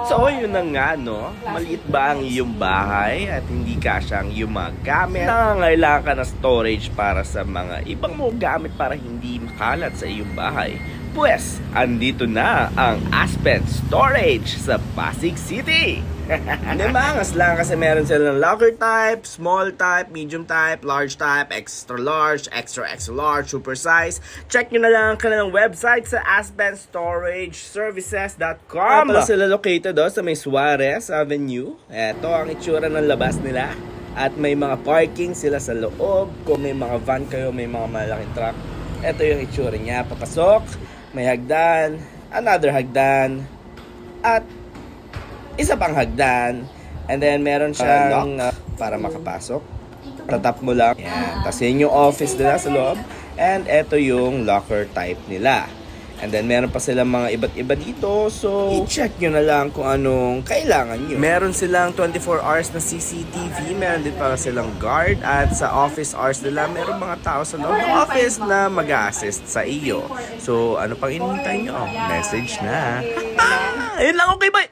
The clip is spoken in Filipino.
So, yun na nga, no? Maliit ba ang iyong bahay at hindi ka siyang gumagamit? Nangangailangan ka ng storage para sa mga ibang mo gamit para hindi makalat sa iyong bahay. Pues, andito na ang Aspen Storage sa Pasig City. Limangas lang kasi meron sila ng locker type, small type, medium type, large type, extra large, extra large, super size. Check nyo na lang ang kanilang website sa aspensstorageservices.com. Pala sila located sa may Suarez Avenue. Ito ang itsura ng labas nila. At may mga parking sila sa loob. Kung may mga van kayo, may mga malaking truck. Ito yung itsura niya. Papasok, may hagdan, another hagdan, at isa pang hagdan, and then meron siyang para makapasok. Tatap mo lang. Yan. Tapos yun yung office nila sa loob. And ito yung locker type nila. And then meron pa silang mga iba't iba dito. So, i-check nyo na lang kung anong kailangan nyo. Meron silang 24 hours na CCTV. Meron din para silang guard. At sa office hours nila, meron mga tao sa loob ng office na mag-a-assist sa iyo. So, ano pang inintay nyo? Message na. Ayun lang, okay, bye!